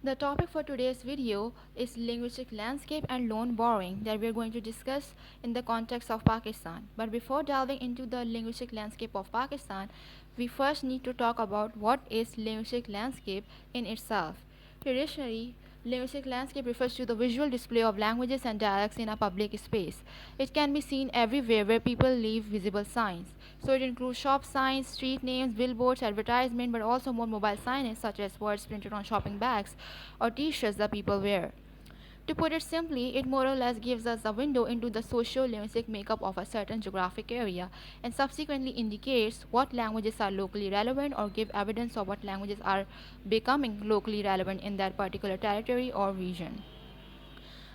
The topic for today's video is linguistic landscape and loan borrowing that we are going to discuss in the context of Pakistan. But before delving into the linguistic landscape of Pakistan, we first need to talk about what is linguistic landscape in itself. Traditionally, linguistic landscape refers to the visual display of languages and dialects in a public space. It can be seen everywhere where people leave visible signs. So it includes shop signs, street names, billboards, advertisement, but also more mobile signage such as words printed on shopping bags or t-shirts that people wear. To put it simply, it more or less gives us a window into the socio-linguistic makeup of a certain geographic area and subsequently indicates what languages are locally relevant or give evidence of what languages are becoming locally relevant in that particular territory or region.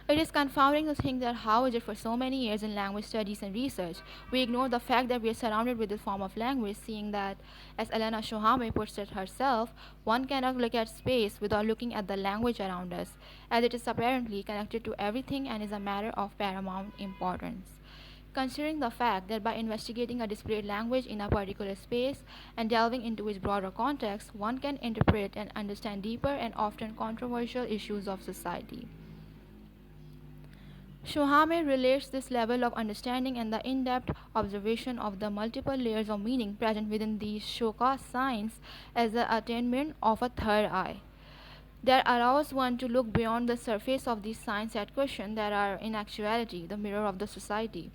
It is confounding to think that how is it for so many years in language studies and research, we ignore the fact that we are surrounded with this form of language, seeing that, as Elena Shohame puts it herself, one cannot look at space without looking at the language around us, as it is apparently connected to everything and is a matter of paramount importance. Considering the fact that by investigating a displayed language in a particular space and delving into its broader context, one can interpret and understand deeper and often controversial issues of society. Shohame relates this level of understanding and the in-depth observation of the multiple layers of meaning present within these Shoka signs as the attainment of a third eye that allows one to look beyond the surface of these signs at question that are in actuality the mirror of the society.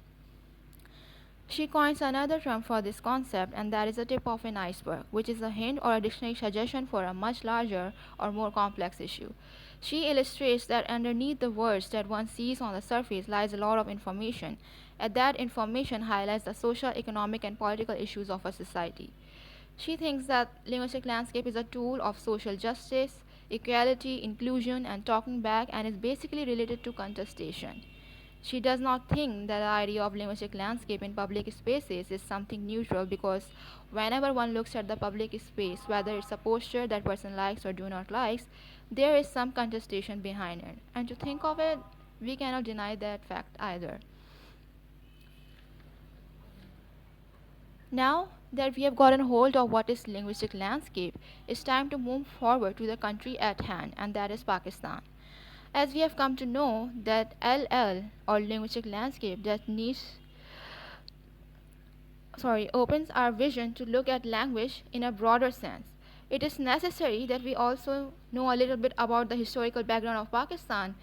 She coins another term for this concept, and that is the tip of an iceberg, which is a hint or a dictionary suggestion for a much larger or more complex issue. She illustrates that underneath the words that one sees on the surface lies a lot of information, and that information highlights the social, economic, and political issues of a society. She thinks that linguistic landscape is a tool of social justice, equality, inclusion, and talking back, and is basically related to contestation. She does not think that the idea of linguistic landscape in public spaces is something neutral because whenever one looks at the public space, whether it's a poster that person likes or do not likes, there is some contestation behind it. And to think of it, we cannot deny that fact either. Now that we have gotten hold of what is linguistic landscape, it's time to move forward to the country at hand, and that is Pakistan. As we have come to know that LL or linguistic landscape that needs opens our vision to look at language in a broader sense. It is necessary that we also know a little bit about the historical background of Pakistan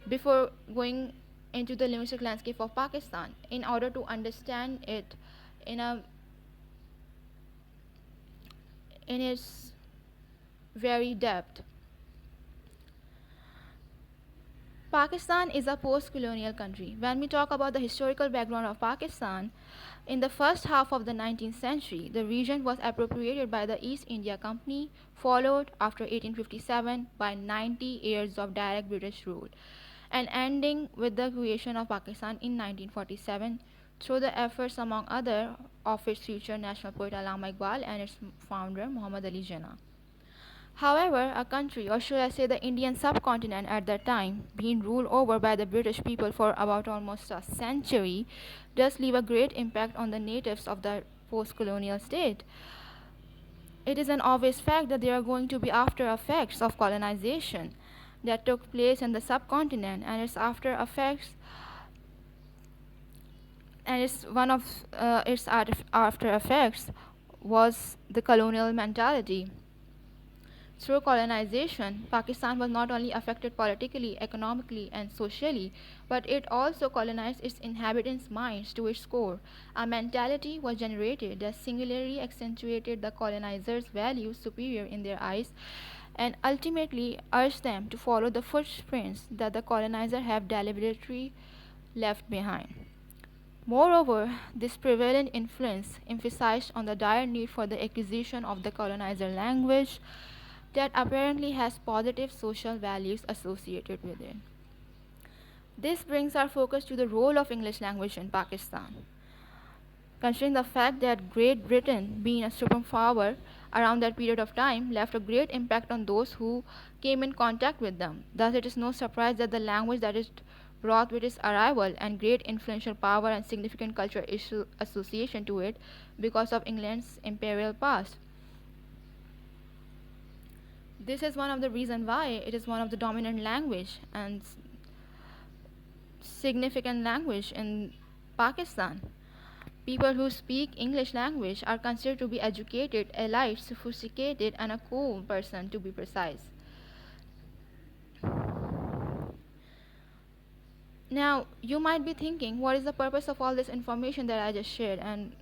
before going into the linguistic landscape of Pakistan in order to understand it in a in its very depth. Pakistan is a post colonial country. When we talk about the historical background of Pakistan, in the first half of the 19th century, the region was appropriated by the East India Company, followed after 1857 by 90 years of direct British rule, and ending with the creation of Pakistan in 1947 through the efforts, among other, of its future national poet Allama Iqbal and its founder Muhammad Ali Jinnah. However, a country, or should I say the Indian subcontinent at that time, being ruled over by the British people for about almost a century, does leave a great impact on the natives of the post colonial state. It is an obvious fact that there are going to be after effects of colonization that took place in the subcontinent, and its after effects and its one of its after effects was the colonial mentality. Through colonization, Pakistan was not only affected politically, economically, and socially, but it also colonized its inhabitants' minds to its core. A mentality was generated that singularly accentuated the colonizers' values superior in their eyes and ultimately urged them to follow the footprints that the colonizer have deliberately left behind. Moreover, this prevalent influence emphasized on the dire need for the acquisition of the colonizer language that apparently has positive social values associated with it. This brings our focus to the role of English language in Pakistan. Considering the fact that Great Britain, being a superpower around that period of time, left a great impact on those who came in contact with them. Thus, it is no surprise that the language that is brought with its arrival and great influential power and significant cultural issue association to it because of England's imperial past. This is one of the reasons why it is one of the dominant language and significant language in Pakistan. People who speak English language are considered to be educated, elite, sophisticated, and a cool person, to be precise. Now, you might be thinking, what is the purpose of all this information that I just shared, and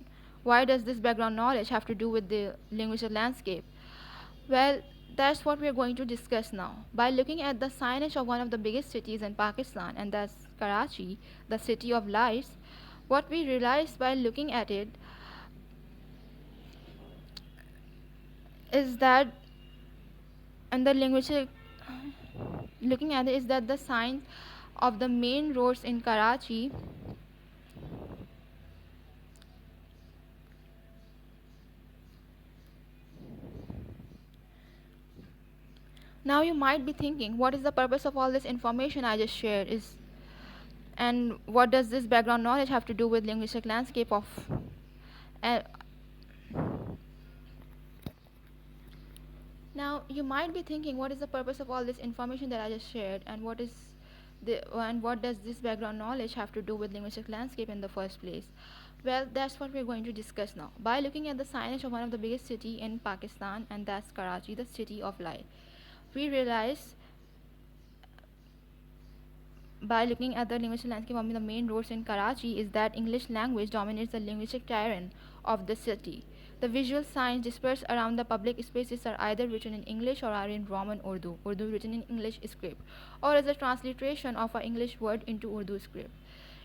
why does this background knowledge have to do with the linguistic landscape? Well, that's what we're going to discuss now. By looking at the signage of one of the biggest cities in Pakistan, and that's Karachi, the city of lights, what we realize by looking at it is that, and the linguistic looking at it is that the signs of the main roads in Karachi. Now you might be thinking, what is the purpose of all this information I just shared? And what does this background knowledge have to do with linguistic landscape of? Uh, Now you might be thinking, what is the purpose of all this information that I just shared, and what does this background knowledge have to do with linguistic landscape in the first place? Well, that's what we're going to discuss now. By looking at the signage of one of the biggest city in Pakistan, and that's Karachi, the city of light, we realize by looking at the linguistic landscape of the main roads in Karachi is that English language dominates the linguistic terrain of the city. The visual signs dispersed around the public spaces are either written in English or are in Roman Urdu, Urdu written in English script, or as a transliteration of an English word into Urdu script.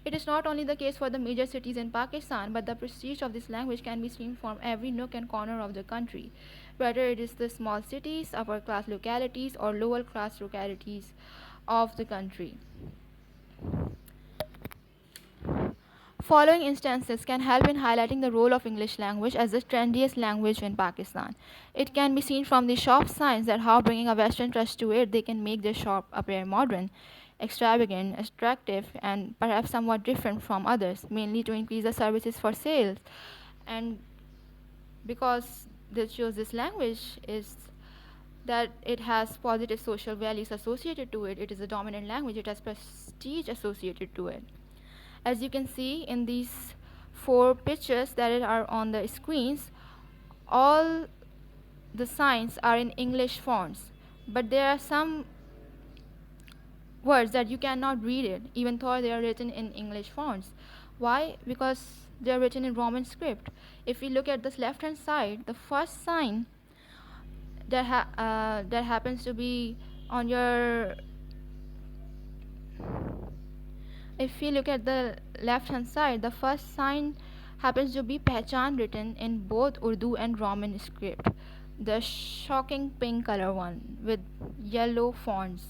It is not only the case for the major cities in Pakistan, but the prestige of this language can be seen from every nook and corner of the country, whether it is the small cities, upper class localities, or lower class localities of the country. Following instances can help in highlighting the role of English language as the trendiest language in Pakistan. It can be seen from the shop signs that how bringing a Western touch to it, they can make their shop appear modern, extravagant, attractive, and perhaps somewhat different from others, mainly to increase the services for sales. And because this shows this language is that it has positive social values associated to it, it is a dominant language, it has prestige associated to it. As you can see in these four pictures that are on the screens, all the signs are in English fonts, but there are some words that you cannot read it, even though they are written in English fonts. Why? Because they are written in Roman script. If we look at this left-hand side, the first sign that happens to be on your if we look at the left hand side, the first sign happens to be Pehchan written in both Urdu and Roman script. The shocking pink color one with yellow fonts.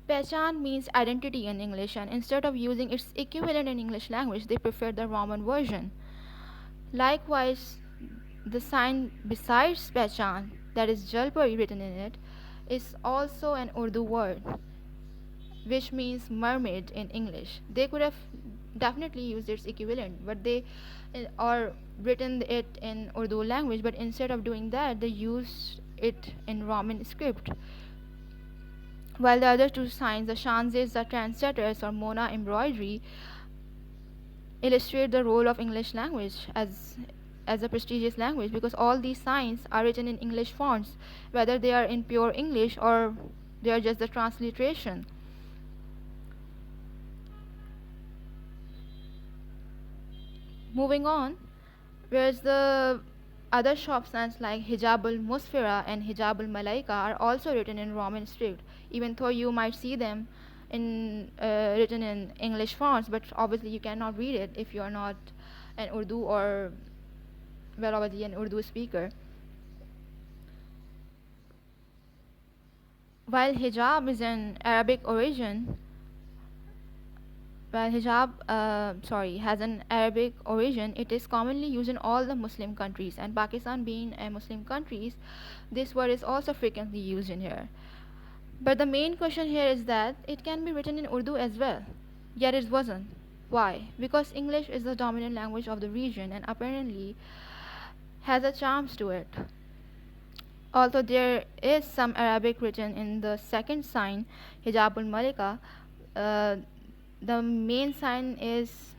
Pehchan means identity in English, and instead of using its equivalent in English language, they prefer the Roman version. Likewise, the sign besides Pehchan, that is Jalpuri written in it, is also an Urdu word, which means mermaid in English. They could have definitely used its equivalent, but they or written it in Urdu language, but instead of doing that, they used it in Roman script. While the other two signs, the Shanzes, the trendsetters, or Mona embroidery, illustrate the role of English language as a prestigious language, because all these signs are written in English fonts, whether they are in pure English or they are just the transliteration. Moving on, whereas the other shop signs like Hijabul Musfira and Hijabul Malaika are also written in Roman script, even though you might see them written in English fonts, but obviously you cannot read it if you are not an Urdu or well obviously an Urdu speaker. While hijab is an Arabic origin, while hijab has an Arabic origin, it is commonly used in all the Muslim countries, and Pakistan being a Muslim country, this word is also frequently used in here. But the main question here is that it can be written in Urdu as well, yet it wasn't. Why? Because English is the dominant language of the region and apparently has a charms to it. Although there is some Arabic written in the second sign, Hijabul Malika, uh, the main sign is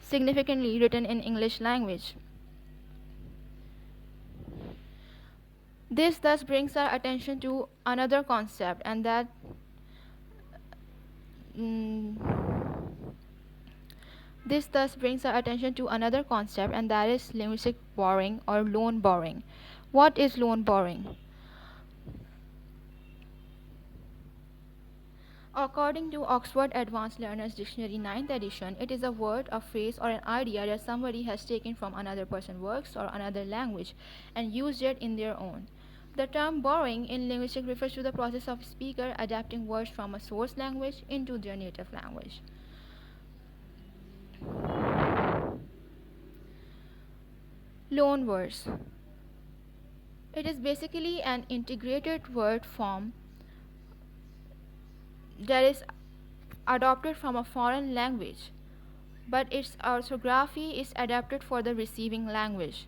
significantly written in English language. This thus brings our attention to another concept, and that mm, this thus brings our attention to another concept, and that is linguistic borrowing or loan borrowing. What is loan borrowing? According to Oxford Advanced Learners Dictionary 9th edition, it is a word, a phrase, or an idea that somebody has taken from another person's works or another language and used it in their own. The term borrowing in linguistics refers to the process of speaker adapting words from a source language into their native language. Loan words. It is basically an integrated word form that is adopted from a foreign language, but its orthography is adapted for the receiving language.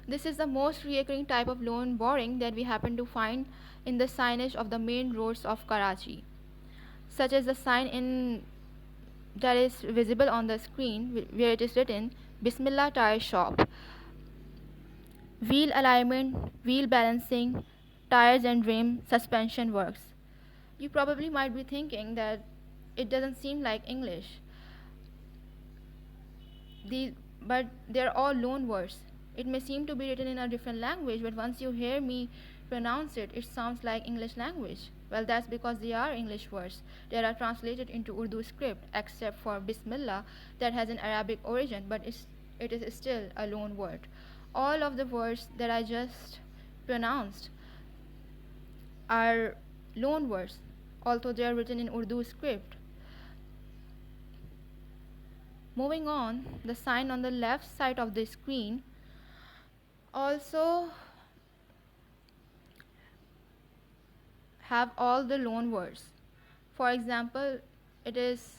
This is the most recurring type of loan borrowing that we happen to find in the signage of the main roads of Karachi, such as the sign in that is visible on the screen where it is written Bismillah Tire Shop. Wheel alignment, wheel balancing, tires and rim, suspension works. You probably might be thinking that it doesn't seem like English. But they're all loan words. It may seem to be written in a different language, but once you hear me pronounce it, it sounds like English language. Well, that's because they are English words. They are translated into Urdu script, except for Bismillah, that has an Arabic origin, but it is still a loan word. All of the words that I just pronounced are loan words, although they are written in Urdu script. Moving on, the sign on the left side of the screen also have all the loan words. For example, it is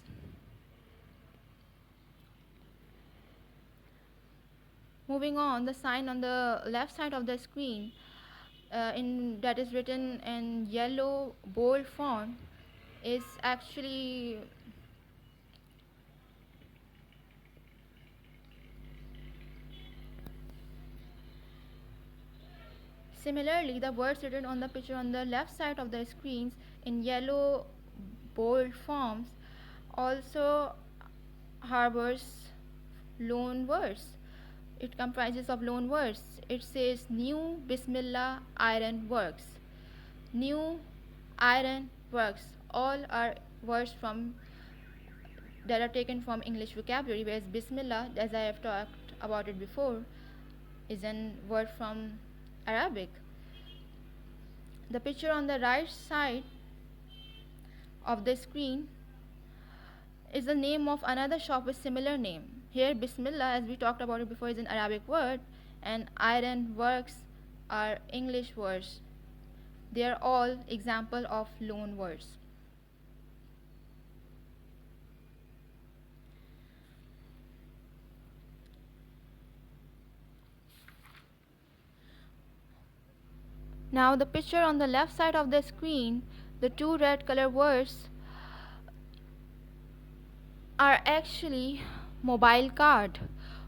moving on, the sign on the left side of the screen in that is written in yellow bold font is actually similarly, the words written on the picture on the left side of the screens in yellow bold forms also harbors loan words. It comprises of loan words. It says new Bismillah iron works. New iron works. All are words from that are taken from English vocabulary, whereas Bismillah, as I have talked about it before, is a word from Arabic. The picture on the right side of the screen is the name of another shop with similar name. Here Bismillah, as we talked about it before, is an Arabic word, and iron works are English words. They are all example of loan words. Now the picture on the left side of the screen, the two red color words are actually mobile card,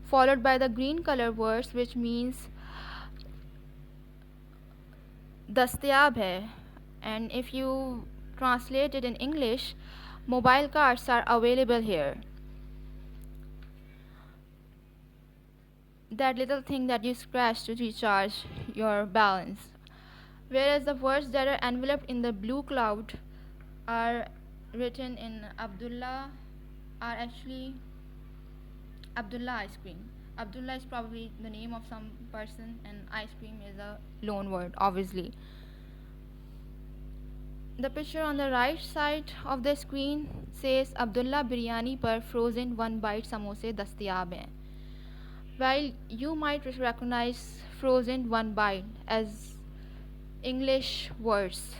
followed by the green color words, which means dastiyab hai. And if you translate it in English, mobile cards are available here. That little thing that you scratch to recharge your balance. Whereas the words that are enveloped in the blue cloud are written in Abdullah are actually Abdullah ice cream. Abdullah is probably the name of some person, and ice cream is a loan word, obviously. The picture on the right side of the screen says Abdullah biryani par frozen one bite samose dastiyab hain. While you might recognize frozen one bite as English words,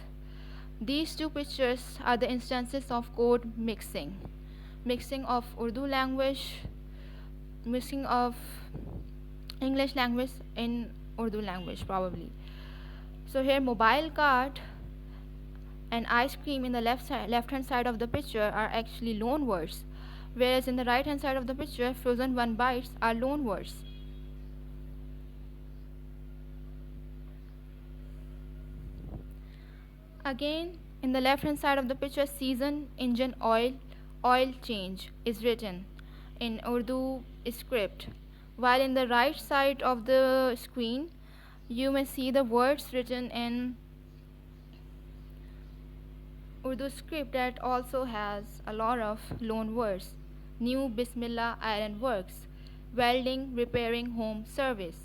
these two pictures are the instances of code mixing of Urdu language, mixing of English language in Urdu language probably. So here mobile cart and ice cream in the left hand side of the picture are actually loan words, whereas in the right hand side of the picture frozen one bites are loan words. Again, in the left hand side of the picture, season, engine oil, oil change is written in Urdu script. While in the right side of the screen, you may see the words written in Urdu script that also has a lot of loan words. New Bismillah Iron Works, welding, repairing, home service.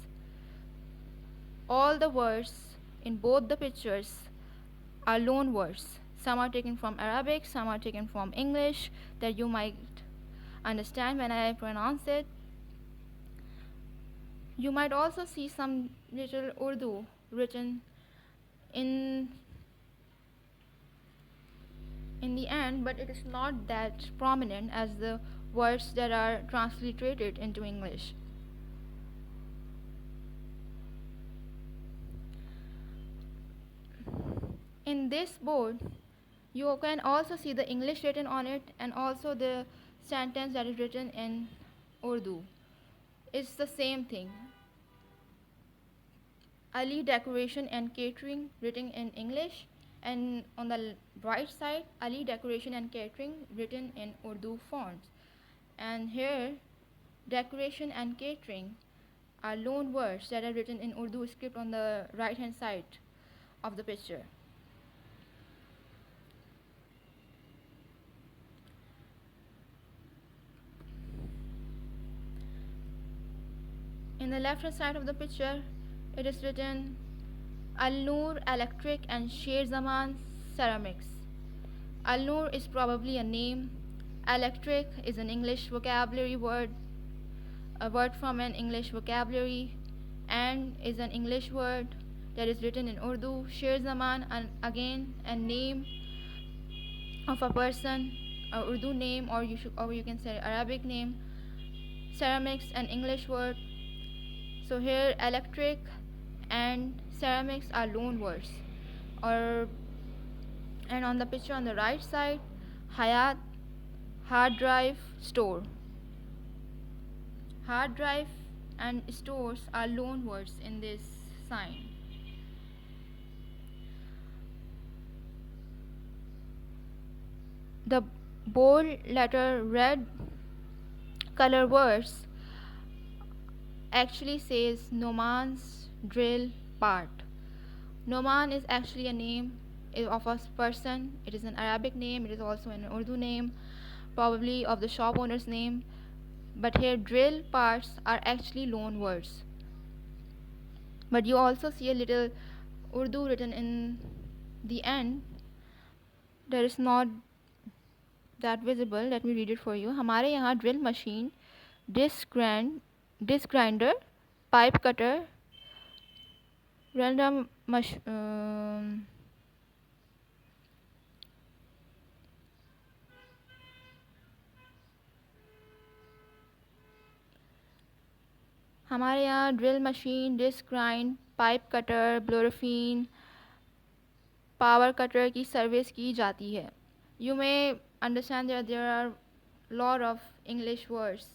All the words in both the pictures are loan words. Some are taken from Arabic, some are taken from English that you might understand when I pronounce it. You might also see some little Urdu written in the end, but it is not that prominent as the words that are transliterated into English. In this board, you can also see the English written on it and also the sentence that is written in Urdu. It's the same thing. Ali Decoration and Catering written in English, and on the right side Ali Decoration and Catering written in Urdu fonts. And here decoration and catering are loan words that are written in Urdu script on the right hand side of the picture. In the left hand side of the picture, it is written Al Noor Electric and Sher Zaman Ceramics. Al Noor is probably a name. Electric is an English vocabulary word, a word from an English vocabulary, and is an English word that is written in Urdu. Sher Zaman, and again a name of a person, a Urdu name, or you can say Arabic name. Ceramics, an English word. So here electric and ceramics are loan words. And on the picture on the right side, Hayat hard drive store. Hard drive and stores are loan words in this sign. The bold letter red color words actually says Noman's drill part. Noman is actually a name of a person. It is an Arabic name. It is also an Urdu name, probably of the shop owner's name. But here drill parts are actually loan words. But you also see a little Urdu written in the end that is not that visible. Let me read it for you. हमारे यहाँ drill machine, disc grinder, pipe cutter, random हमारे यहाँ drill machine, disc grind, pipe cutter, ब्लोरोफिन, power cutter की सर्विस की जाती है. You may understand that there are lot of English words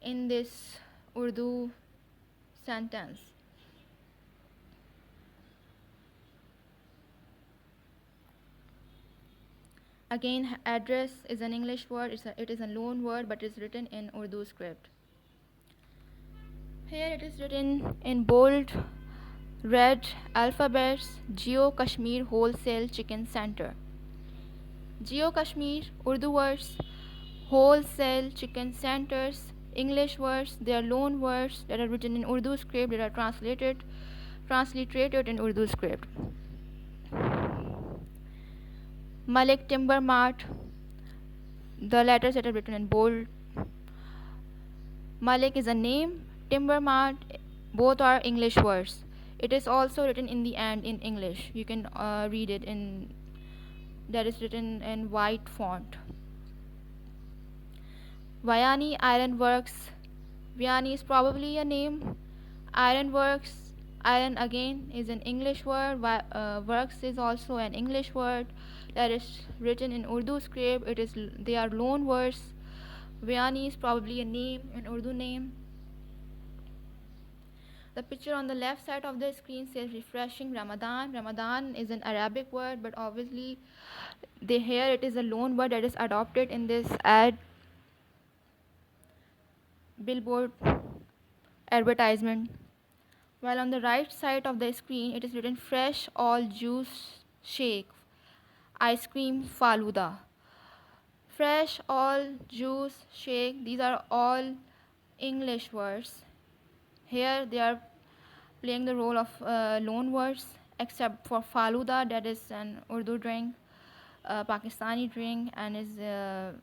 in this Urdu sentence. Again, address is an English word. It is a loan word, but it's written in Urdu script. Here it is written in bold red alphabets, Geo Kashmir Wholesale Chicken Center. Geo Kashmir, Urdu words, wholesale chicken centers, English words. They are loan words that are written in Urdu script, that are transliterated in Urdu script. Malik Timber Mart, the letters that are written in bold. Malik is a name. Timber Mart, both are English words. It is also written in the end in English. You can read it in, that is written in white font. Vayani Iron Works. Vayani is probably a name. Iron Works Island again is an English word. Works is also an English word that is written in Urdu script. They are loan words. Vianney is probably a name, an Urdu name. The picture on the left side of the screen says refreshing Ramadan. Ramadan is an Arabic word, but obviously here it is a loan word that is adopted in this ad billboard advertisement. While on the right side of the screen it is written fresh all juice shake, ice cream faluda. Fresh all juice shake, these are all English words. Here they are playing the role of loan words, except for faluda, that is an Urdu drink, Pakistani drink, and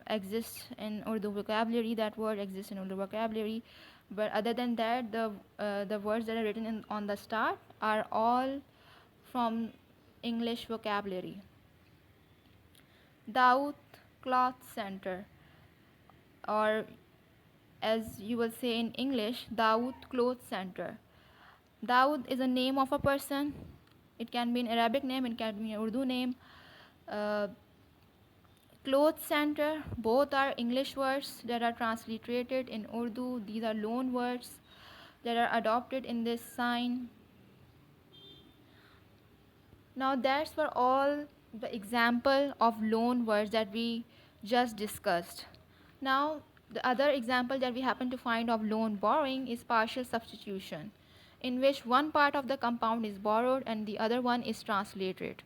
exists in Urdu vocabulary. That word exists in Urdu vocabulary. But other than that, the words that are written on the start are all from English vocabulary. Daud Cloth Center, or as you will say in English, Daud Cloth Center. Daud is a name of a person. It can be an Arabic name, it can be an Urdu name. Uh, Cloth center, both are English words that are transliterated in Urdu. These are loan words that are adopted in this sign. Now that's for all the example of loan words that we just discussed. Now the other example that we happen to find of loan borrowing is partial substitution, in which one part of the compound is borrowed and the other one is translated.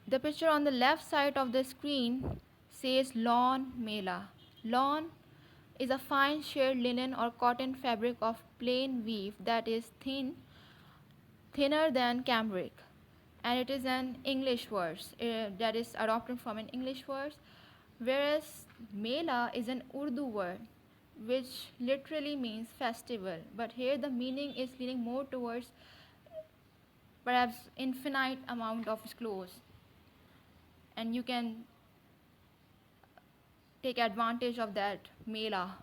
The picture on the left side of the screen says lawn mela. Lawn is a fine shade linen or cotton fabric of plain weave that is thinner than cambric, and it is an English word that is adopted from an English word, whereas mela is an Urdu word which literally means festival, but here the meaning is leaning more towards perhaps infinite amount of clothes, and you can take advantage of that mela.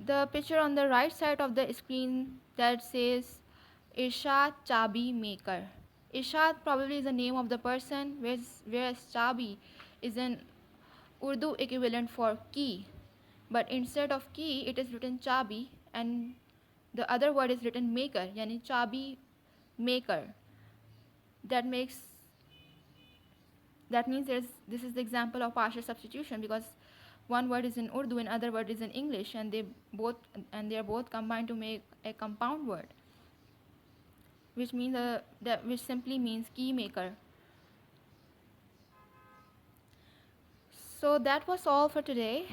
The picture on the right side of the screen that says Irshad Chabi Maker. Irshad probably is the name of the person, whereas Chabi is an Urdu equivalent for key. But instead of key, it is written Chabi, and the other word is written maker, yani Chabi maker. That means this is the example of partial substitution, because one word is in Urdu and other word is in English, and they are both combined to make a compound word, which simply means key maker. So that was all for today.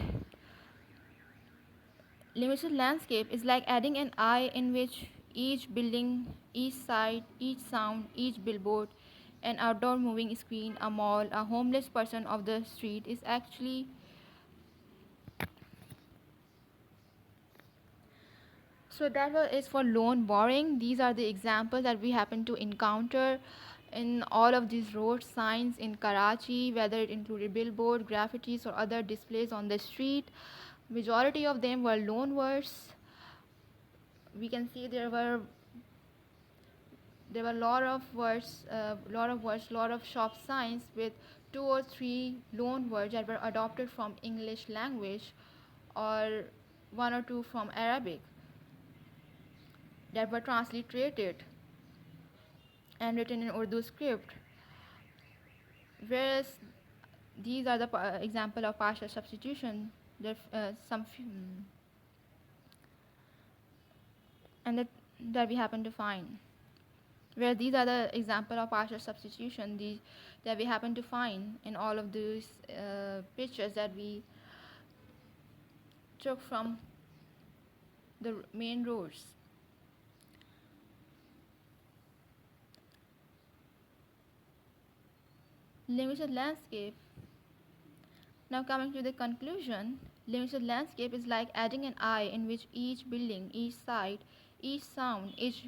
Linguistic landscape is like adding an eye in which each building, each site, each sound, each billboard, an outdoor moving screen, a mall, a homeless person of the street is actually. So is for loan borrowing. These are the examples that we happen to encounter in all of these road signs in Karachi, whether it included billboard, graffitis, or other displays on the street. Majority of them were loan words. We can see there were a lot of words, lot of shop signs with 2 or 3 loan words that were adopted from English language, or 1 or 2 from Arabic, that were transliterated and written in Urdu script. Whereas these are the example of partial substitution. There and that we happen to find. Where these are the example of partial substitution that we happen to find in all of these pictures that we took from the main roads. Linguistic landscape. Now coming to the conclusion, linguistic landscape is like adding an eye in which each building, each site, each sound, each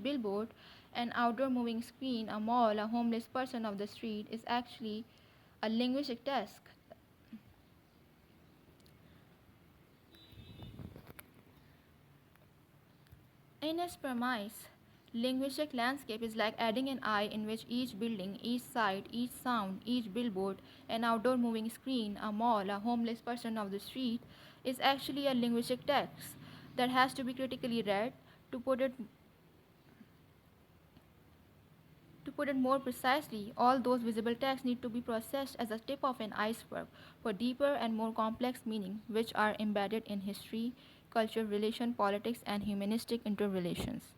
billboard, an outdoor moving screen, a mall, a homeless person of the street is actually a linguistic task. In its premise, linguistic landscape is like adding an eye in which each building, each site, each sound, each billboard, an outdoor moving screen, a mall, a homeless person off the street is actually a linguistic text that has to be critically read. To put it to put it more precisely, all those visible texts need to be processed as a tip of an iceberg for deeper and more complex meaning which are embedded in history, culture, religion, politics, and humanistic interrelations.